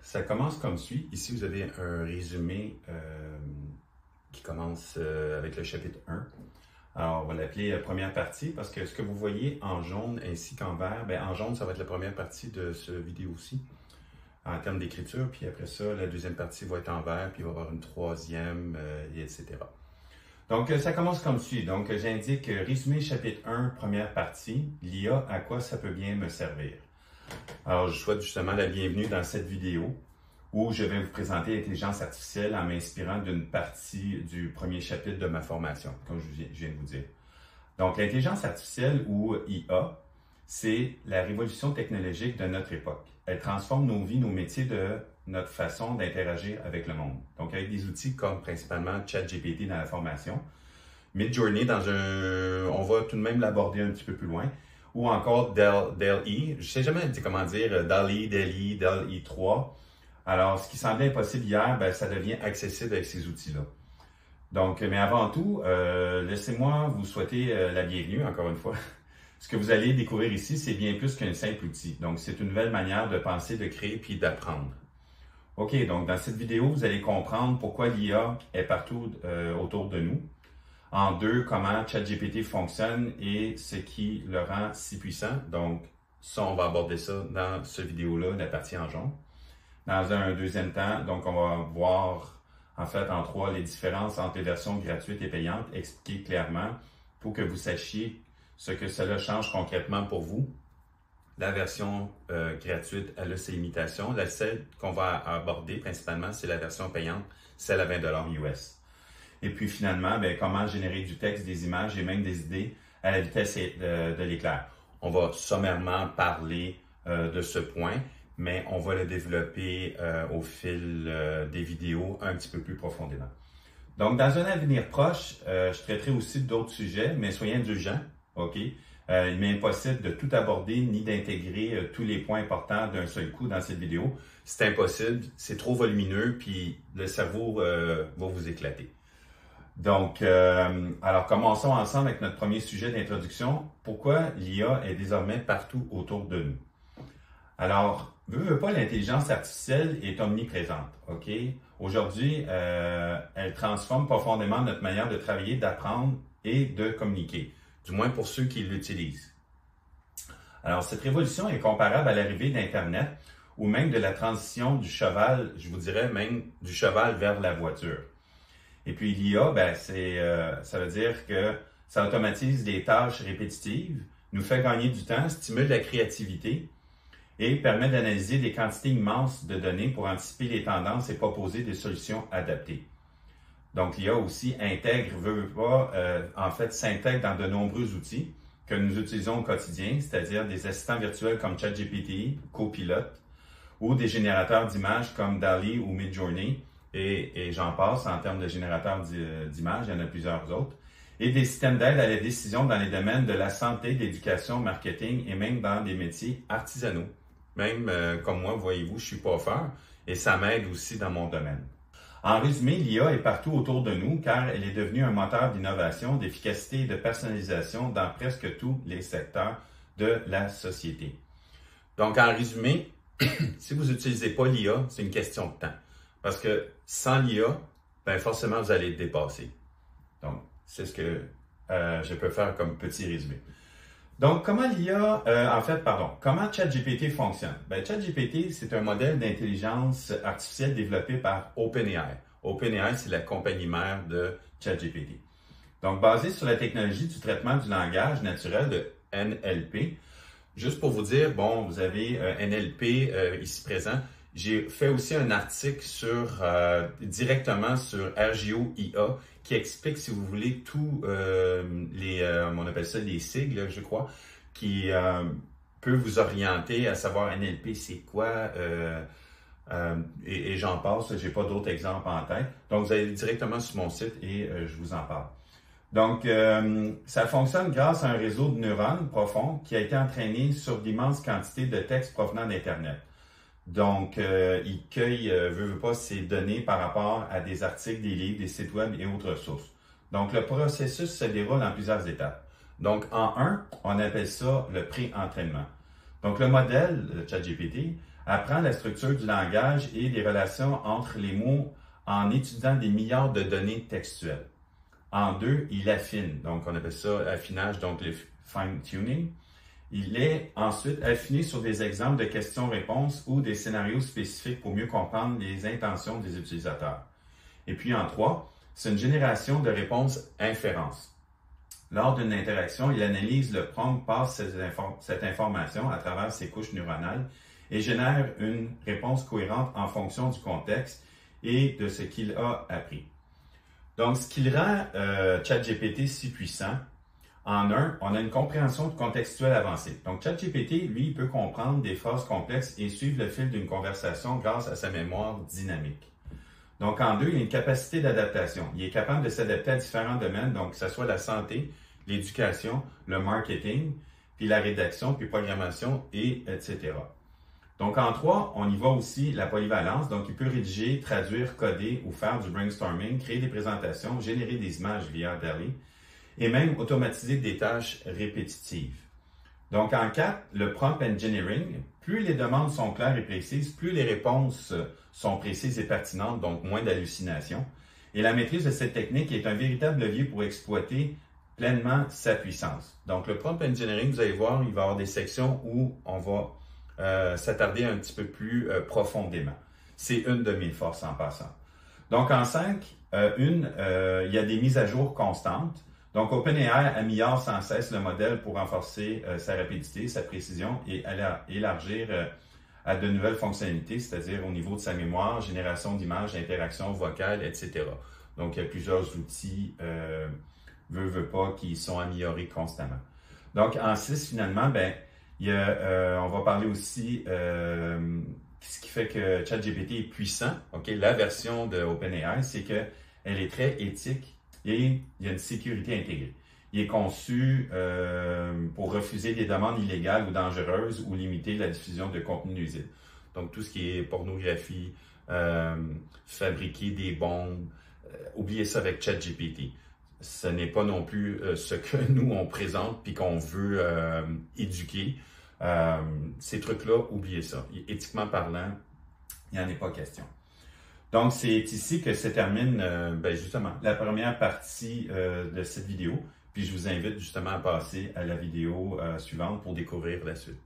ça commence comme suit. Ici, vous avez un résumé qui commence avec le chapitre 1. Alors, on va l'appeler première partie parce que ce que vous voyez en jaune ainsi qu'en vert, bien, en jaune, ça va être la première partie de cette vidéo-ci en termes d'écriture. Puis après ça, la deuxième partie va être en vert, puis il va y avoir une troisième, etc. Donc, ça commence comme suit. Donc, j'indique résumé chapitre 1, première partie, l'IA, à quoi ça peut bien me servir. Alors, je souhaite justement la bienvenue dans cette vidéo où je vais vous présenter l'intelligence artificielle en m'inspirant d'une partie du premier chapitre de ma formation, comme je viens de vous dire. Donc, l'intelligence artificielle ou IA, c'est la révolution technologique de notre époque. Elle transforme nos vies, nos métiers de notre façon d'interagir avec le monde. Donc, avec des outils comme principalement ChatGPT dans la formation, Midjourney on va tout de même l'aborder un petit peu plus loin, ou encore DALL-E, je ne sais jamais comment dire, DALL-E 3. Alors, ce qui semblait impossible hier, ben, ça devient accessible avec ces outils-là. Donc, mais avant tout, laissez-moi vous souhaiter la bienvenue, encore une fois. Ce que vous allez découvrir ici, c'est bien plus qu'un simple outil. Donc, c'est une nouvelle manière de penser, de créer puis d'apprendre. OK, donc dans cette vidéo, vous allez comprendre pourquoi l'IA est partout autour de nous. En deux, comment ChatGPT fonctionne et ce qui le rend si puissant. Donc, ça, on va aborder ça dans cette vidéo-là, la partie en jaune. Dans un deuxième temps, donc, on va voir, en fait, en trois, les différences entre les versions gratuites et payantes, expliquer clairement pour que vous sachiez ce que cela change concrètement pour vous. La version gratuite, elle a ses limitations. Celle qu'on va aborder principalement, c'est la version payante, celle à 20 $ US. Et puis finalement, bien, comment générer du texte, des images et même des idées à la vitesse de l'éclair. On va sommairement parler de ce point, mais on va le développer au fil des vidéos un petit peu plus profondément. Donc, dans un avenir proche, je traiterai aussi d'autres sujets, mais soyez indulgents, OK? Il m'est impossible de tout aborder ni d'intégrer tous les points importants d'un seul coup dans cette vidéo. C'est impossible, c'est trop volumineux, puis le cerveau va vous éclater. Donc, alors commençons ensemble avec notre premier sujet d'introduction. Pourquoi l'IA est désormais partout autour de nous? Alors, veux pas, l'intelligence artificielle est omniprésente, OK? Aujourd'hui, elle transforme profondément notre manière de travailler, d'apprendre et de communiquer, du moins pour ceux qui l'utilisent. Alors, cette révolution est comparable à l'arrivée d'Internet ou même de la transition du cheval, je vous dirais même du cheval vers la voiture. Et puis l'IA, ben, ça veut dire que ça automatise des tâches répétitives, nous fait gagner du temps, stimule la créativité et permet d'analyser des quantités immenses de données pour anticiper les tendances et proposer des solutions adaptées. Donc l'IA aussi intègre, en fait, s'intègre dans de nombreux outils que nous utilisons au quotidien, c'est-à-dire des assistants virtuels comme ChatGPT, Copilot, ou des générateurs d'images comme DALL-E ou Midjourney, et j'en passe en termes de générateurs d'images, il y en a plusieurs autres, et des systèmes d'aide à la décision dans les domaines de la santé, de l'éducation, marketing et même dans des métiers artisanaux. Même comme moi, voyez-vous, je suis coiffeur et ça m'aide aussi dans mon domaine. En résumé, l'IA est partout autour de nous car elle est devenue un moteur d'innovation, d'efficacité et de personnalisation dans presque tous les secteurs de la société. Donc, en résumé, si vous n'utilisez pas l'IA, c'est une question de temps. Parce que sans l'IA, ben forcément, vous allez être dépassé. Donc, c'est ce que je peux faire comme petit résumé. Donc, comment comment ChatGPT fonctionne? Ben, ChatGPT, c'est un modèle d'intelligence artificielle développé par OpenAI. OpenAI, c'est la compagnie mère de ChatGPT. Donc, basé sur la technologie du traitement du langage naturel de NLP. Juste pour vous dire, bon, vous avez NLP ici présent. J'ai fait aussi un article directement sur RGO IA qui explique, si vous voulez, tous on appelle ça les sigles, je crois, qui peut vous orienter à savoir NLP, c'est quoi, et j'en passe, j'ai pas d'autres exemples en tête. Donc, vous allez directement sur mon site et je vous en parle. Donc, ça fonctionne grâce à un réseau de neurones profonds qui a été entraîné sur d'immenses quantités de textes provenant d'Internet. Donc, il cueille, veut pas, ces données par rapport à des articles, des livres, des sites web et autres sources. Donc, le processus se déroule en plusieurs étapes. Donc, en 1, on appelle ça le pré-entraînement. Donc, le modèle, le ChatGPT, apprend la structure du langage et les relations entre les mots en étudiant des milliards de données textuelles. En 2, il affine, donc on appelle ça affinage, donc le fine-tuning. Il est ensuite affiné sur des exemples de questions-réponses ou des scénarios spécifiques pour mieux comprendre les intentions des utilisateurs. Et puis en 3, c'est une génération de réponses inférences. Lors d'une interaction, il analyse le prompt, passe cette information à travers ses couches neuronales et génère une réponse cohérente en fonction du contexte et de ce qu'il a appris. Donc, ce qui rend ChatGPT si puissant, en un, on a une compréhension contextuelle avancée. Donc, ChatGPT, lui, il peut comprendre des phrases complexes et suivre le fil d'une conversation grâce à sa mémoire dynamique. Donc, en 2, il a une capacité d'adaptation. Il est capable de s'adapter à différents domaines, donc que ce soit la santé, l'éducation, le marketing, puis la rédaction, puis programmation, et etc. Donc, en 3, on y voit aussi la polyvalence. Donc, il peut rédiger, traduire, coder ou faire du brainstorming, créer des présentations, générer des images via DALL-E et même automatiser des tâches répétitives. Donc, en 4, le prompt engineering, plus les demandes sont claires et précises, plus les réponses sont précises et pertinentes, donc moins d'hallucinations. Et la maîtrise de cette technique est un véritable levier pour exploiter pleinement sa puissance. Donc, le prompt engineering, vous allez voir, il va y avoir des sections où on va s'attarder un petit peu plus profondément. C'est une de mes forces en passant. Donc, en 5, il y a des mises à jour constantes. Donc, OpenAI améliore sans cesse le modèle pour renforcer sa rapidité, sa précision et élargir à de nouvelles fonctionnalités, c'est-à-dire au niveau de sa mémoire, génération d'images, interaction vocale, etc. Donc, il y a plusieurs outils, veut pas, qui sont améliorés constamment. Donc, en 6, finalement, on va parler aussi ce qui fait que ChatGPT est puissant. Okay? La version de OpenAI, c'est qu'elle est très éthique et il y a une sécurité intégrée. Il est conçu pour refuser des demandes illégales ou dangereuses ou limiter la diffusion de contenu nuisible. Donc, tout ce qui est pornographie, fabriquer des bombes, oubliez ça avec ChatGPT. Ce n'est pas non plus ce que nous, on présente puis qu'on veut éduquer. Ces trucs-là, oubliez ça. Éthiquement parlant, il n'y en est pas question. Donc, c'est ici que se termine justement la première partie de cette vidéo. Puis, je vous invite justement à passer à la vidéo suivante pour découvrir la suite.